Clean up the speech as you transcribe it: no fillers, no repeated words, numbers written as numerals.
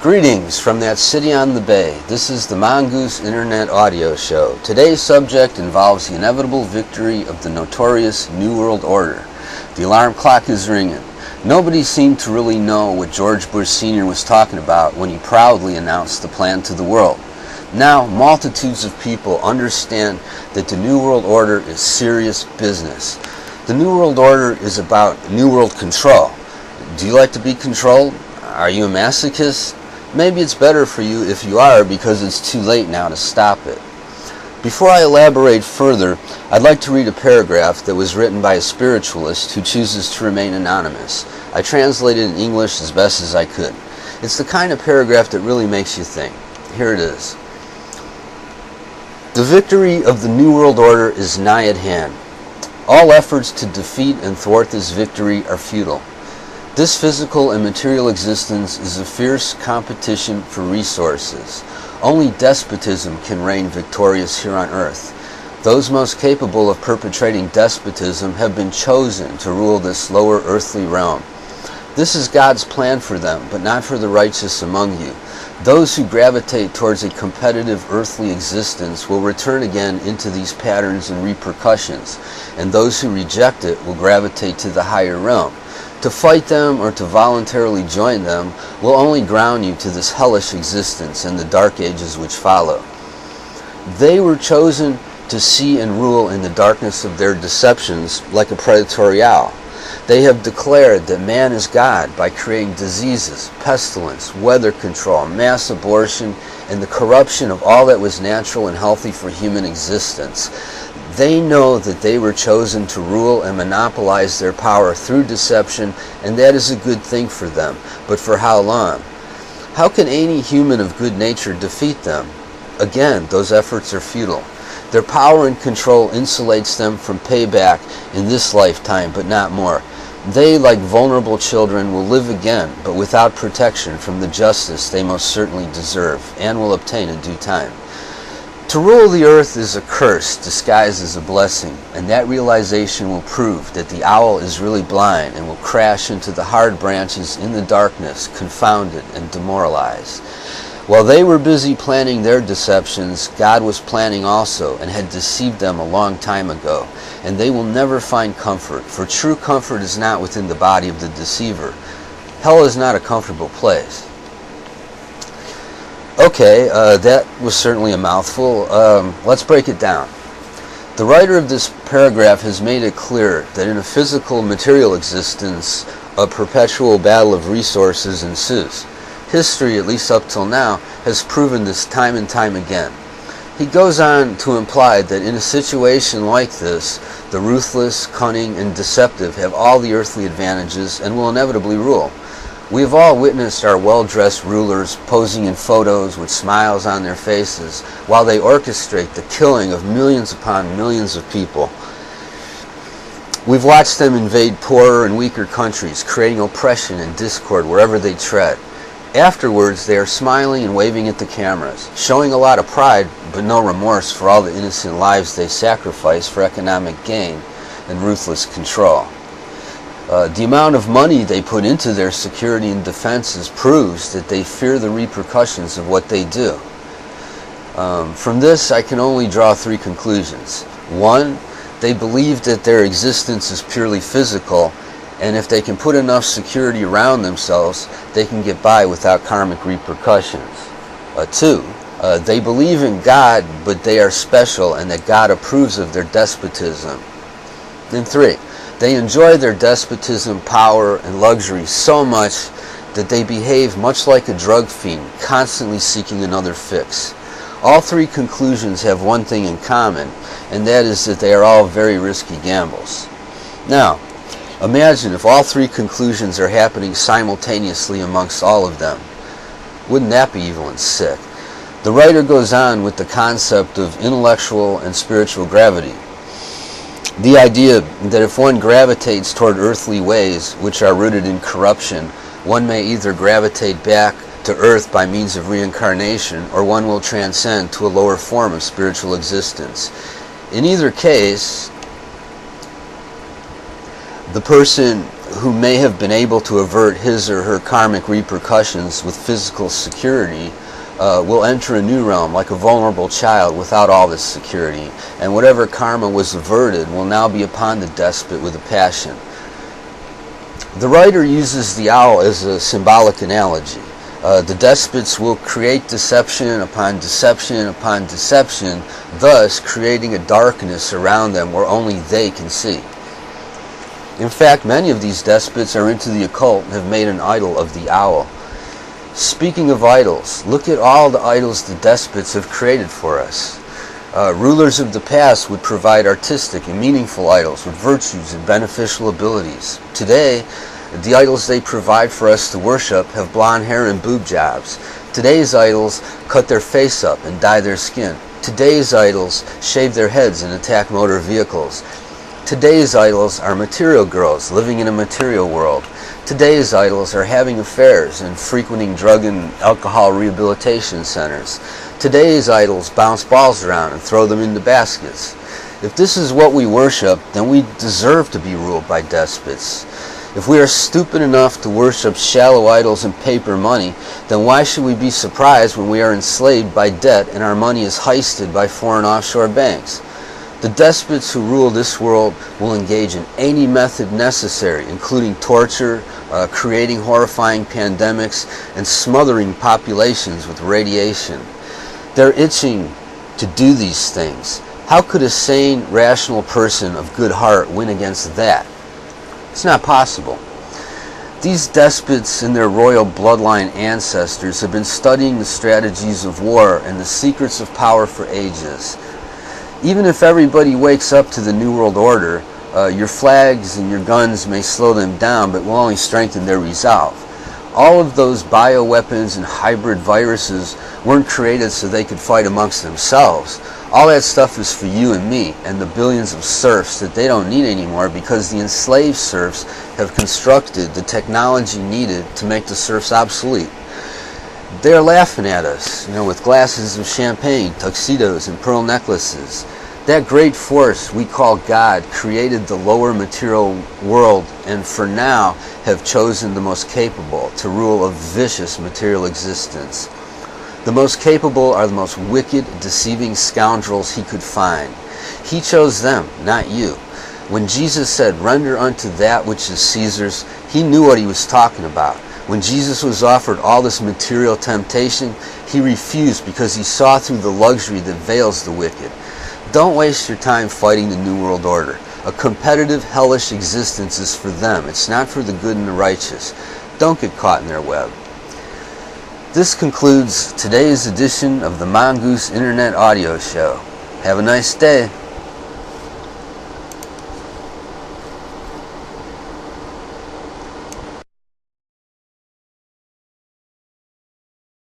Greetings from that city on the bay. This is the Mongoose Internet Audio Show. Today's subject involves the inevitable victory of the notorious New World Order. The alarm clock is ringing. Nobody seemed to really know what George Bush Sr. was talking about when he proudly announced the plan to the world. Now, multitudes of people understand that the New World Order is serious business. The New World Order is about New World control. Do you like to be controlled? Are you a masochist? Maybe it's better for you if you are, because it's too late now to stop it. Before I elaborate further, I'd like to read a paragraph that was written by a spiritualist who chooses to remain anonymous. I translated it in English as best as I could. It's the kind of paragraph that really makes you think. Here it is. The victory of the New World Order is nigh at hand. All efforts to defeat and thwart this victory are futile. This physical and material existence is a fierce competition for resources. Only despotism can reign victorious here on earth. Those most capable of perpetrating despotism have been chosen to rule this lower earthly realm. This is God's plan for them, but not for the righteous among you. Those who gravitate towards a competitive earthly existence will return again into these patterns and repercussions, and those who reject it will gravitate to the higher realm. To fight them or to voluntarily join them will only ground you to this hellish existence and the dark ages which follow. They were chosen to see and rule in the darkness of their deceptions like a predatory owl. They have declared that man is God by creating diseases, pestilence, weather control, mass abortion, and the corruption of all that was natural and healthy for human existence. They know that they were chosen to rule and monopolize their power through deception, and that is a good thing for them. But for how long? How can any human of good nature defeat them? Again, those efforts are futile. Their power and control insulates them from payback in this lifetime, but not more. They, like vulnerable children, will live again, but without protection from the justice they most certainly deserve, and will obtain in due time. To rule the earth is a curse disguised as a blessing, and that realization will prove that the owl is really blind and will crash into the hard branches in the darkness, confounded and demoralized. While they were busy planning their deceptions, God was planning also, and had deceived them a long time ago, and they will never find comfort, for true comfort is not within the body of the deceiver. Hell is not a comfortable place. Okay, that was certainly a mouthful. Let's break it down. The writer of this paragraph has made it clear that in a physical, material existence, a perpetual battle of resources ensues. History, at least up till now, has proven this time and time again. He goes on to imply that in a situation like this, the ruthless, cunning, and deceptive have all the earthly advantages and will inevitably rule. We have all witnessed our well-dressed rulers posing in photos with smiles on their faces while they orchestrate the killing of millions upon millions of people. We've watched them invade poorer and weaker countries, creating oppression and discord wherever they tread. Afterwards, they are smiling and waving at the cameras, showing a lot of pride but no remorse for all the innocent lives they sacrifice for economic gain and ruthless control. The amount of money they put into their security and defenses proves that they fear the repercussions of what they do. From this, I can only draw three conclusions. One, they believe that their existence is purely physical, and if they can put enough security around themselves, they can get by without karmic repercussions. Two, they believe in God, but they are special, and that God approves of their despotism. And three, they enjoy their despotism, power, and luxury so much that they behave much like a drug fiend, constantly seeking another fix. All three conclusions have one thing in common, and that is that they are all very risky gambles. Now, imagine if all three conclusions are happening simultaneously amongst all of them. Wouldn't that be evil and sick? The writer goes on with the concept of intellectual and spiritual gravity. The idea that if one gravitates toward earthly ways which are rooted in corruption, one may either gravitate back to earth by means of reincarnation, or one will transcend to a lower form of spiritual existence. In either case, the person who may have been able to avert his or her karmic repercussions with physical security will enter a new realm like a vulnerable child without all this security, and whatever karma was averted will now be upon the despot with a passion. The writer uses the owl as a symbolic analogy. The despots will create deception upon deception upon deception, thus creating a darkness around them where only they can see. In fact, many of these despots are into the occult and have made an idol of the owl. Speaking of idols, look at all the idols the despots have created for us. Rulers of the past would provide artistic and meaningful idols with virtues and beneficial abilities. Today, the idols they provide for us to worship have blonde hair and boob jobs. Today's idols cut their face up and dye their skin. Today's idols shave their heads and attack motor vehicles. Today's idols are material girls living in a material world. Today's idols are having affairs and frequenting drug and alcohol rehabilitation centers. Today's idols bounce balls around and throw them into baskets. If this is what we worship, then we deserve to be ruled by despots. If we are stupid enough to worship shallow idols and paper money, then why should we be surprised when we are enslaved by debt and our money is heisted by foreign offshore banks? The despots who rule this world will engage in any method necessary, including torture, creating horrifying pandemics, and smothering populations with radiation. They're itching to do these things. How could a sane, rational person of good heart win against that? It's not possible. These despots and their royal bloodline ancestors have been studying the strategies of war and the secrets of power for ages. Even if everybody wakes up to the New World Order, your flags and your guns may slow them down, but will only strengthen their resolve. All of those bioweapons and hybrid viruses weren't created so they could fight amongst themselves. All that stuff is for you and me and the billions of serfs that they don't need anymore because the enslaved serfs have constructed the technology needed to make the serfs obsolete. They're laughing at us, with glasses of champagne, tuxedos, and pearl necklaces. That great force we call God created the lower material world and for now have chosen the most capable to rule a vicious material existence. The most capable are the most wicked, deceiving scoundrels he could find. He chose them, not you. When Jesus said, "Render unto that which is Caesar's," he knew what he was talking about. When Jesus was offered all this material temptation, he refused because he saw through the luxury that veils the wicked. Don't waste your time fighting the New World Order. A competitive, hellish existence is for them. It's not for the good and the righteous. Don't get caught in their web. This concludes today's edition of the Mongoose Internet Audio Show. Have a nice day.